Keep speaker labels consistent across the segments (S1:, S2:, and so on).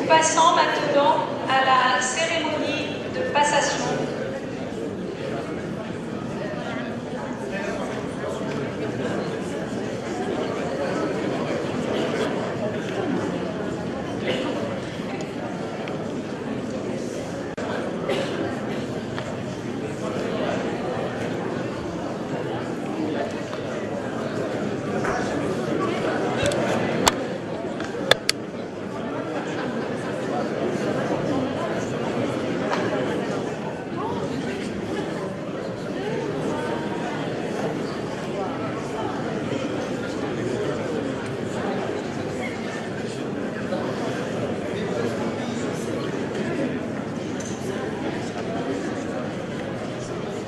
S1: Passons maintenant à la cérémonie de passation.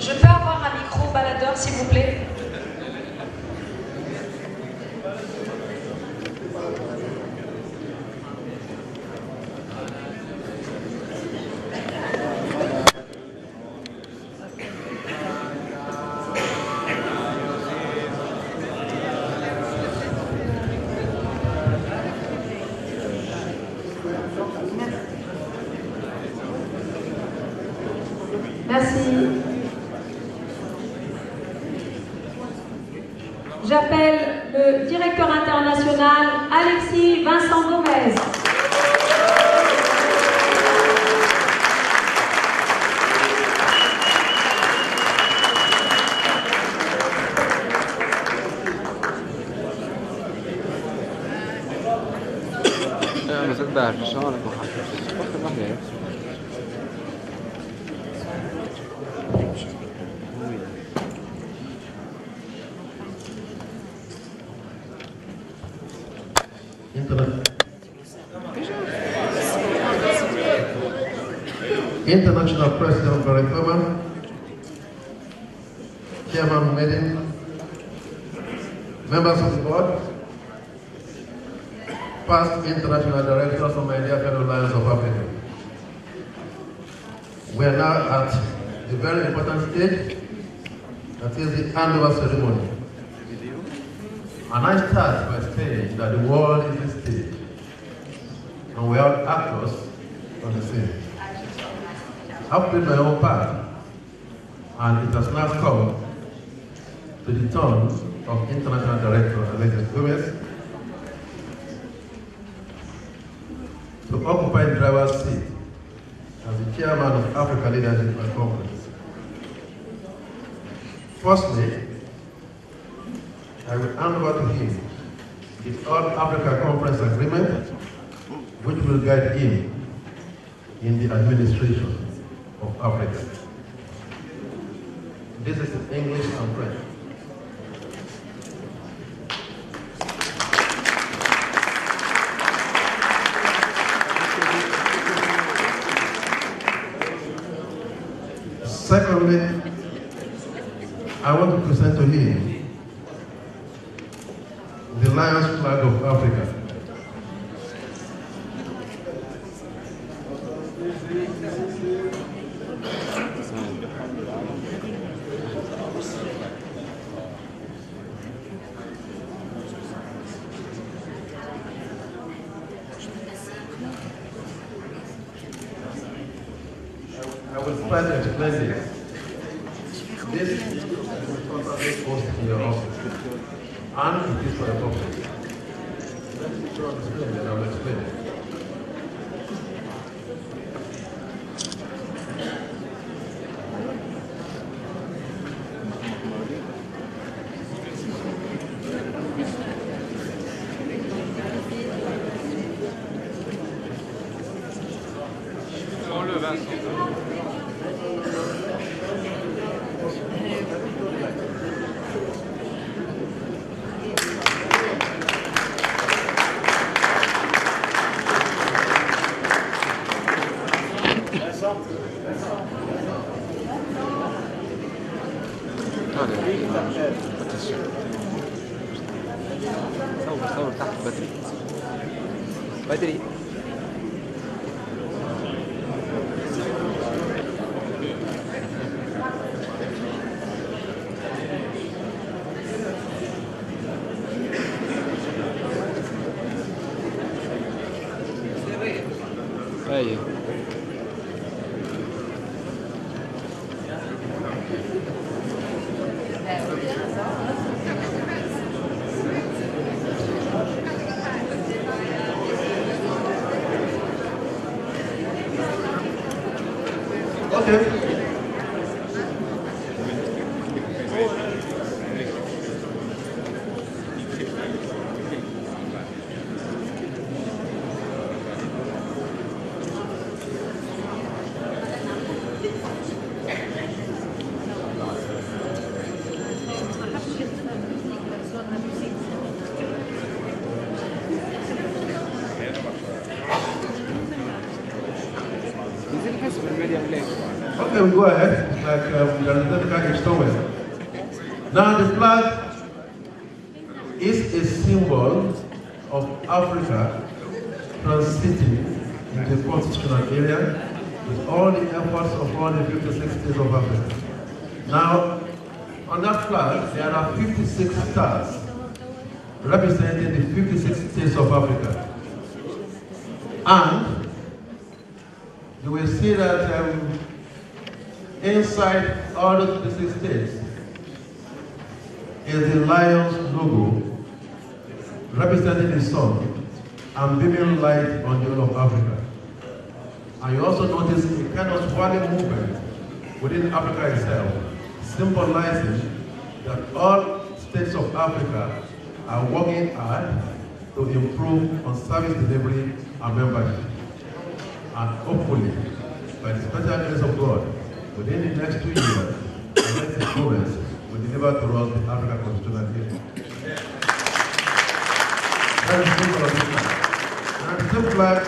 S1: Je peux avoir un micro baladeur, s'il vous plaît? Merci. J'appelle le directeur international Alexis Vincent Gomez.
S2: International President Barack Obama, Chairman Medin, members of the board, past international directors from the African Alliance of Africa. We are now at the very important stage, that is the handover ceremony. And I start by saying that the world is the stage, and we are actors on the scene. I've played my own part, and it has now come to the turn of International Director Alexis Gomez to occupy the driver's seat as the chairman of Africa Leadership Conference. Firstly, I will hand over to him the All Africa Conference Agreement, which will guide him in the administration of Africa. This is in English and French. Secondly, I want to present to him the Lion's flag of Africa. I will try to explain this. This is a contact post in your office, and it is for the public. Let me try to explain it, and I will explain it.
S3: صور تحت بدري بدري. ايوه
S2: Okay. Okay, we go ahead, like the somewhere. Now the flag is a symbol of Africa transiting into a constitutional area with all the efforts of all the 56 states of Africa. Now, on that flag, there are 56 stars representing the 56 states of Africa. And you will see that inside all the 56 states is the lion's logo representing the sun and beaming light on the whole of Africa. And you also notice a kind of swirling movement within Africa itself, symbolizing that all states of Africa are working hard to improve on service delivery and membership. And hopefully, by the special grace of God, within the next 2 years, the next governments will deliver to us the African Constitutional Union. That is the symbol of this flag. And the same flag,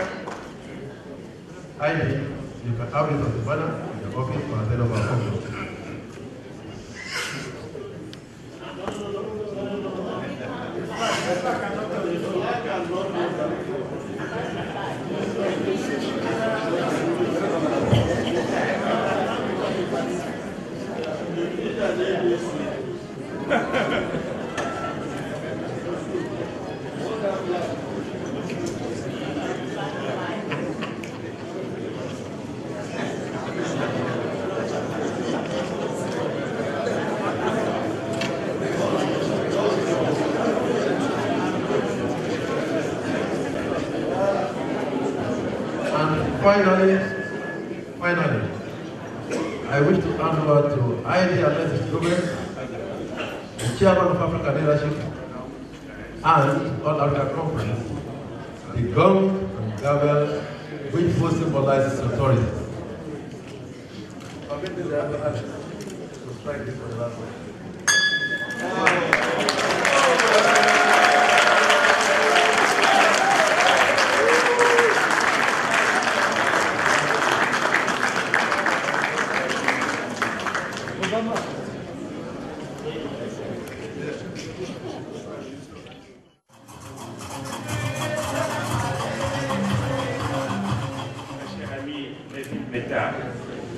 S2: ID, you can have it on the banner in the office or at the end of our office. Finally, I wish to hand over to ID Alexis Gomez, the Chairman of African Leadership and All Africa Conference, the gong and gavel which both symbolizes authority. Permit the other hand to strike this for the last one.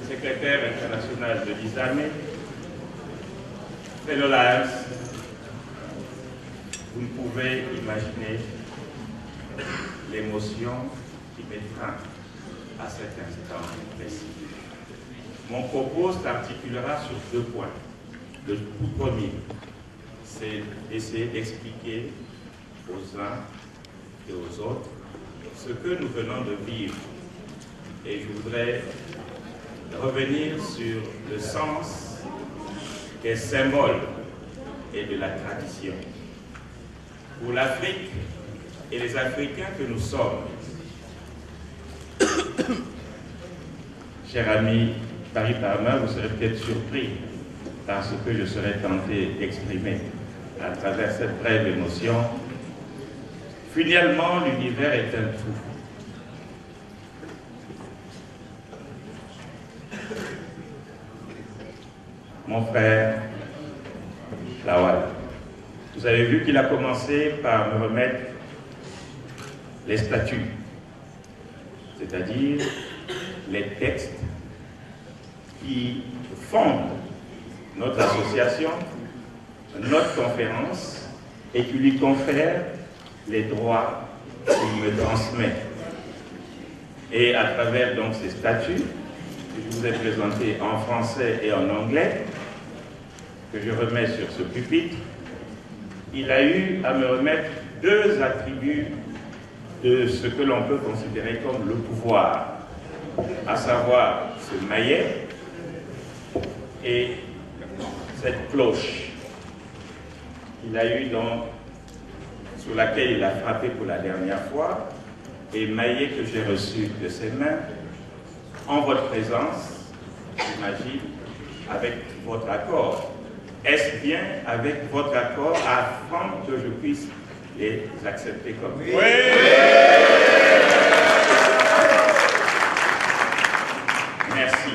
S4: Secrétaire international de l'ISAME, Fellow Lions, vous ne pouvez imaginer l'émotion qui m'étreint à cet instant précis. Mon propos s'articulera sur 2 points. Le tout premier, c'est d'essayer d'expliquer aux uns et aux autres ce que nous venons de vivre. Et je voudrais revenir sur le sens des symboles et de la tradition. Pour l'Afrique et les Africains que nous sommes, cher ami Barry Palmer, vous serez peut-être surpris par ce que je serai tenté d'exprimer à travers cette brève émotion. Finalement, l'univers est un tout. Mon frère Lawal, vous avez vu qu'il a commencé par me remettre les statuts, c'est-à-dire les textes qui fondent notre association, notre conférence, et qui lui confèrent les droits qu'il me transmet. Et à travers donc ces statuts, que je vous ai présentés en français et en anglais, que je remets sur ce pupitre, il a eu à me remettre deux attributs de ce que l'on peut considérer comme le pouvoir, à savoir ce maillet et cette cloche qu'il a eu donc, sur laquelle il a frappé pour la dernière fois, et maillet que j'ai reçu de ses mains, en votre présence, j'imagine, avec votre accord. Est-ce bien avec votre accord afin que je puisse les accepter comme oui. Merci.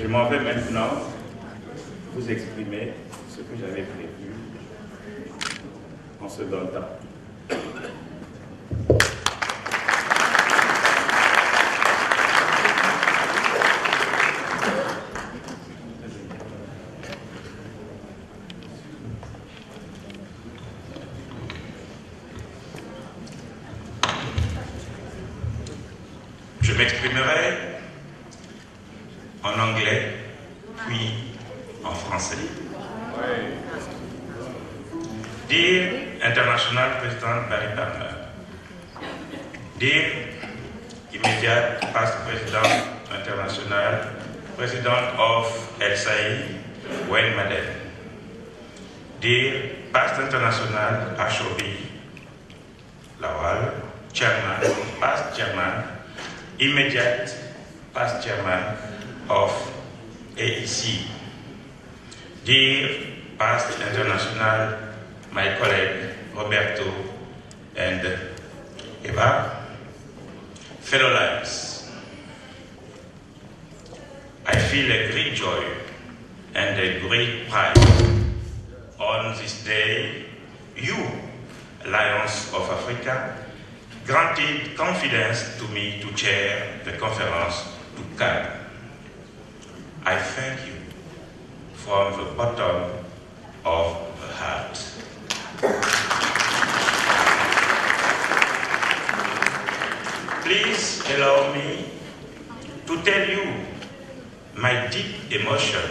S4: Je m'en vais maintenant vous exprimer ce que j'avais prévu en second temps. Je m'exprimerai en anglais, puis en français. Dear International President Barry Palmer, dear immediate past President International, President of El Said, Wayne Madden, dear past International Ashobi Lawal, Chairman, past Chairman, immediate past Chairman of AEC, dear past International, my colleague Roberto and Eva, fellow lives, I feel a great joy and a great pride on this day. You, Alliance of Africa, granted confidence to me to chair the conference to CAD. I thank you from the bottom of the heart. Please allow me to tell you my deep emotion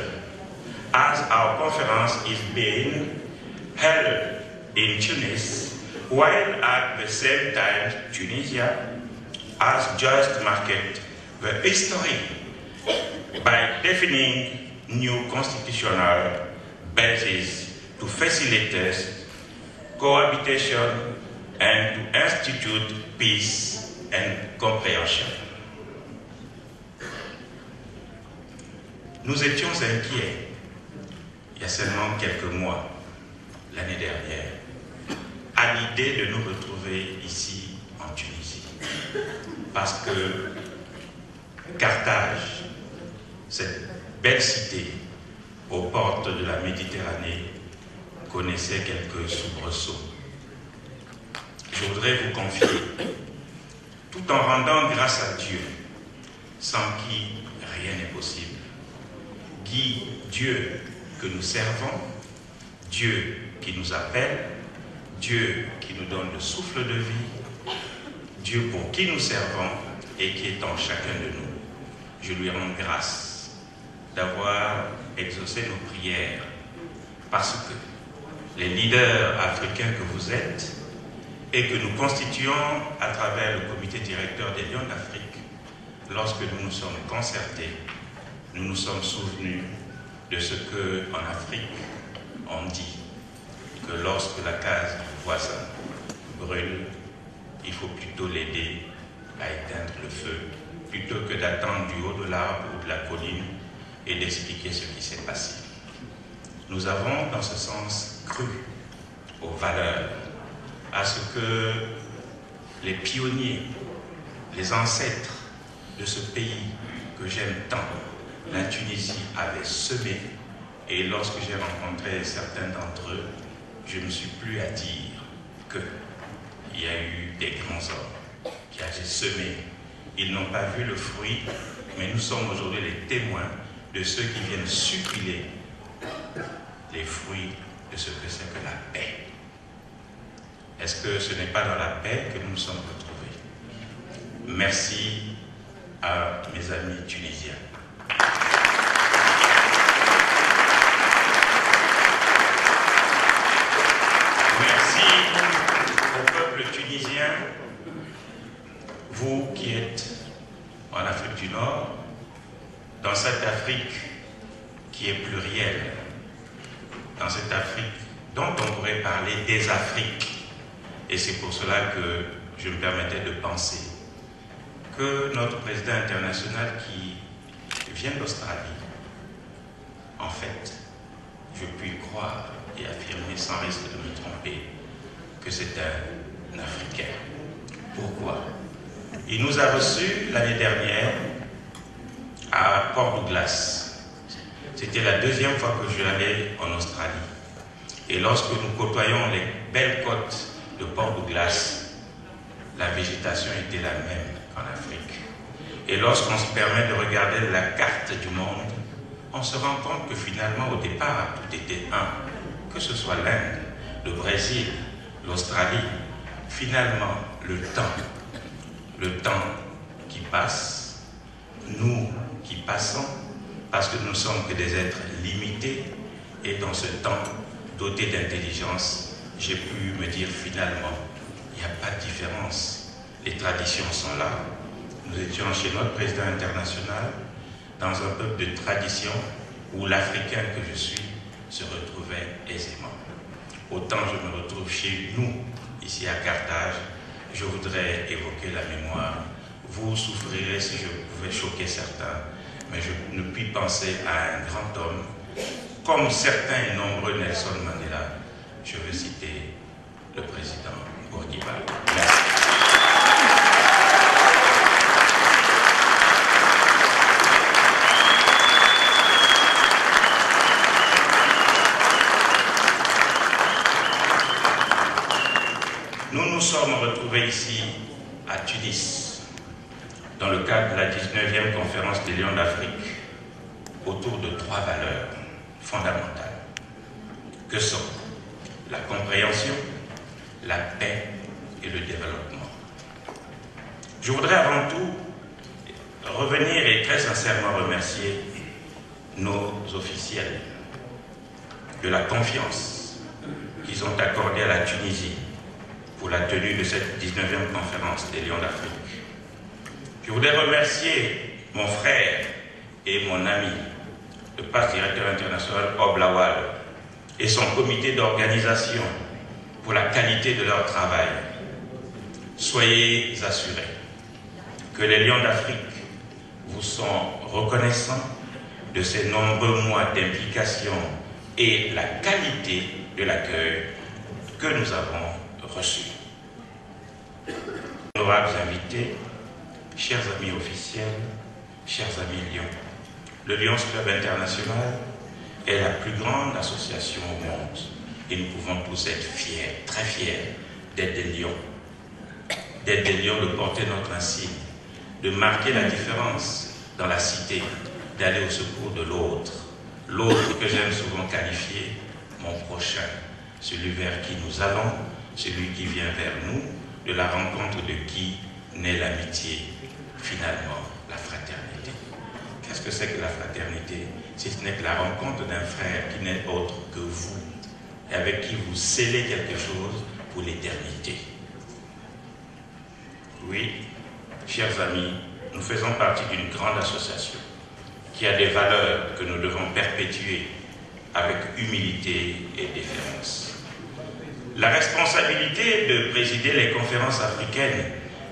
S4: as our conference is being held in Tunis, while at the same time Tunisia has just marked the history by defining new constitutional basis to facilitate cohabitation and to institute peace and comprehension. Nous étions inquiets il y a seulement quelques mois, l'année dernière, à l'idée de nous retrouver ici en Tunisie. Parce que Carthage, cette belle cité aux portes de la Méditerranée, connaissait quelques soubresauts. Je voudrais vous confier, tout en rendant grâce à Dieu, sans qui rien n'est possible, Dieu que nous servons, Dieu qui nous appelle, Dieu qui nous donne le souffle de vie, Dieu pour qui nous servons et qui est en chacun de nous. Je lui rends grâce d'avoir exaucé nos prières parce que les leaders africains que vous êtes et que nous constituons à travers le comité directeur des Lions d'Afrique, lorsque nous nous sommes concertés, nous nous sommes souvenus de ce qu'en Afrique on dit, que lorsque la case du voisin brûle, il faut plutôt l'aider à éteindre le feu plutôt que d'attendre du haut de l'arbre ou de la colline et d'expliquer ce qui s'est passé. Nous avons, dans ce sens, cru aux valeurs, à ce que les pionniers, les ancêtres de ce pays que j'aime tant, la Tunisie, avaient semé. Et lorsque j'ai rencontré certains d'entre eux, je ne me suis plus à dire qu'il y a eu des grands hommes qui avaient semé. Ils n'ont pas vu le fruit, mais nous sommes aujourd'hui les témoins de ceux qui viennent suppiler les fruits de ce que c'est que la paix. Est-ce que ce n'est pas dans la paix que nous nous sommes retrouvés? Merci à mes amis tunisiens. Merci au peuple tunisien, vous qui êtes en Afrique du Nord, dans cette Afrique qui est plurielle, dans cette Afrique dont on pourrait parler des Afriques. Et c'est pour cela que je me permettais de penser que notre président international qui vient d'Australie, en fait, je puis croire et affirmer sans risque de me tromper que c'est un Africain. Pourquoi? Il nous a reçus l'année dernière à Port-Douglas. C'était la deuxième fois que je allais en Australie. Et lorsque nous côtoyons les belles côtes de Port-Douglas, la végétation était la même qu'en Afrique. Et lorsqu'on se permet de regarder la carte du monde, on se rend compte que finalement, au départ, tout était un. Que ce soit l'Inde, le Brésil, l'Australie, finalement, le temps qui passe, nous qui passons, parce que nous ne sommes que des êtres limités, et dans ce temps doté d'intelligence, j'ai pu me dire finalement, il n'y a pas de différence. Les traditions sont là. Nous étions chez notre président international, dans un peuple de tradition où l'Africain que je suis se retrouvait aisément. Autant je me retrouve chez nous, ici à Carthage, je voudrais évoquer la mémoire. Vous souffrirez si je pouvais choquer certains, mais je ne puis penser à un grand homme, comme certains et nombreux Nelson Mandela. Je veux citer le président Bourguiba. Merci. Nous nous sommes retrouvés ici à Tunis, dans le cadre de la 19e conférence des Lions d'Afrique, autour de 3 valeurs fondamentales, que sont la compréhension, la paix et le développement. Je voudrais avant tout revenir et très sincèrement remercier nos officiels de la confiance qu'ils ont accordée à la Tunisie pour la tenue de cette 19e conférence des Lions d'Afrique. Je voudrais remercier mon frère et mon ami, le passe-directeur international Ob Lawal, et son comité d'organisation pour la qualité de leur travail. Soyez assurés que les Lions d'Afrique vous sont reconnaissants de ces nombreux mois d'implication et la qualité de l'accueil que nous avons reçu. Honorables invités, chers amis officiels, chers amis Lions, le Lions Club International est la plus grande association au monde et nous pouvons tous être fiers, très fiers d'être des lions, de porter notre insigne, de marquer la différence dans la cité, d'aller au secours de l'autre, l'autre que j'aime souvent qualifier mon prochain, celui vers qui nous allons, celui qui vient vers nous, de la rencontre de qui naît l'amitié, finalement la fraternité. Qu'est-ce que c'est que la fraternité? Si ce n'est que la rencontre d'un frère qui n'est autre que vous, et avec qui vous scellez quelque chose pour l'éternité. Oui, chers amis, nous faisons partie d'une grande association qui a des valeurs que nous devons perpétuer avec humilité et déférence. La responsabilité de présider les conférences africaines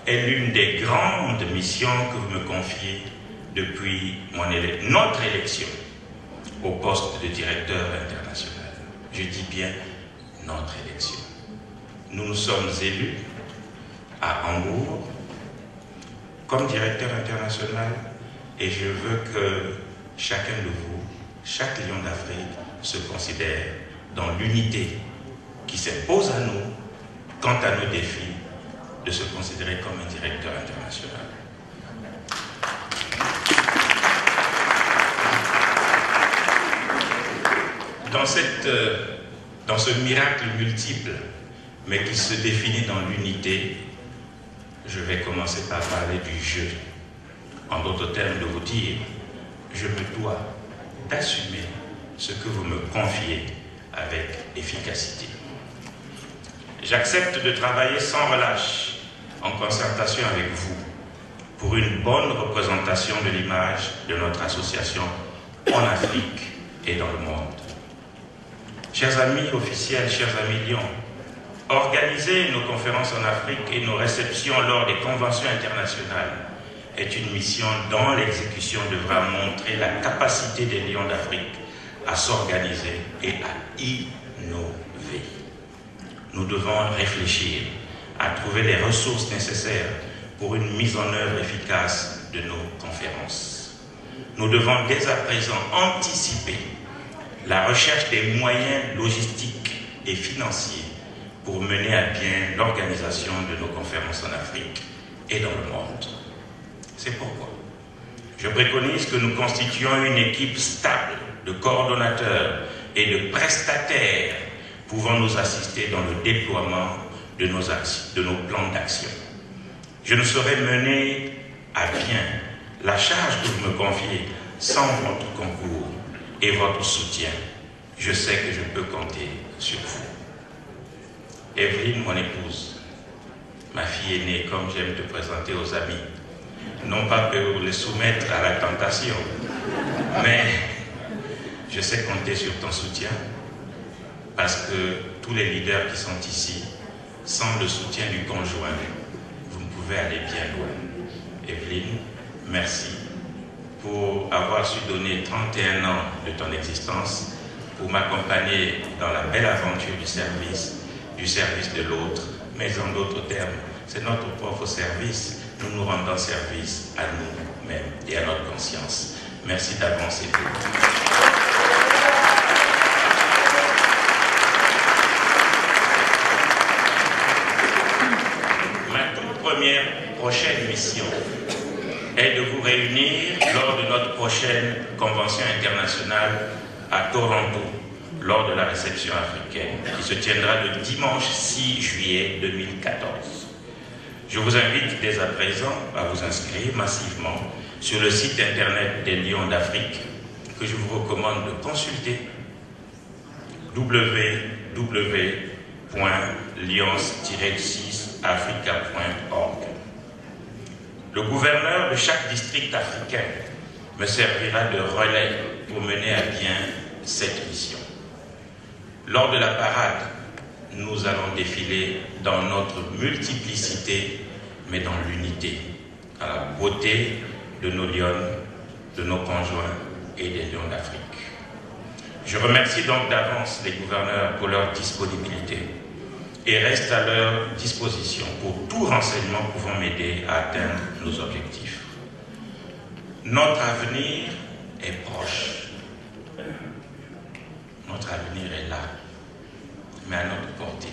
S4: est l'une des grandes missions que vous me confiez depuis notre élection au poste de directeur international. Je dis bien notre élection. Nous nous sommes élus à Hambourg comme directeur international et je veux que chacun de vous, chaque lion d'Afrique, se considère dans l'unité qui s'impose à nous quant à nos défis de se considérer comme un directeur international. Dans ce miracle multiple, mais qui se définit dans l'unité, je vais commencer par parler du jeu. En d'autres termes, de vous dire, je me dois d'assumer ce que vous me confiez avec efficacité. J'accepte de travailler sans relâche, en concertation avec vous, pour une bonne représentation de l'image de notre association en Afrique et dans le monde. Chers amis officiels, chers amis Lions, organiser nos conférences en Afrique et nos réceptions lors des conventions internationales est une mission dont l'exécution devra montrer la capacité des Lions d'Afrique à s'organiser et à innover. Nous devons réfléchir à trouver les ressources nécessaires pour une mise en œuvre efficace de nos conférences. Nous devons dès à présent anticiper la recherche des moyens logistiques et financiers pour mener à bien l'organisation de nos conférences en Afrique et dans le monde. C'est pourquoi je préconise que nous constituions une équipe stable de coordonnateurs et de prestataires pouvant nous assister dans le déploiement de nos plans d'action. Je ne saurais mener à bien la charge que vous me confiez sans votre concours et votre soutien. Je sais que je peux compter sur vous. Evelyne, mon épouse, ma fille aînée, comme j'aime te présenter aux amis, non pas pour les soumettre à la tentation, mais je sais compter sur ton soutien parce que tous les leaders qui sont ici, sans le soutien du conjoint, vous ne pouvez aller bien loin. Evelyne, merci pour avoir su donner 31 ans de ton existence pour m'accompagner dans la belle aventure du service de l'autre, mais en d'autres termes, c'est notre propre service. Nous nous rendons service à nous-mêmes et à notre conscience. Merci d'avance et Ma toute première prochaine mission est de vous réunir lors de notre prochaine convention internationale à Toronto, lors de la réception africaine, qui se tiendra le dimanche 6 juillet 2014. Je vous invite dès à présent à vous inscrire massivement sur le site internet des Lions d'Afrique, que je vous recommande de consulter, www.lions-6africa.org. Le gouverneur de chaque district africain me servira de relais pour mener à bien cette mission. Lors de la parade, nous allons défiler dans notre multiplicité, mais dans l'unité, à la beauté de nos lions, de nos conjoints et des lions d'Afrique. Je remercie donc d'avance les gouverneurs pour leur disponibilité et reste à leur disposition pour tout renseignement pouvant m'aider à atteindre nos objectifs. Notre avenir est proche. Notre avenir est là, mais à notre portée.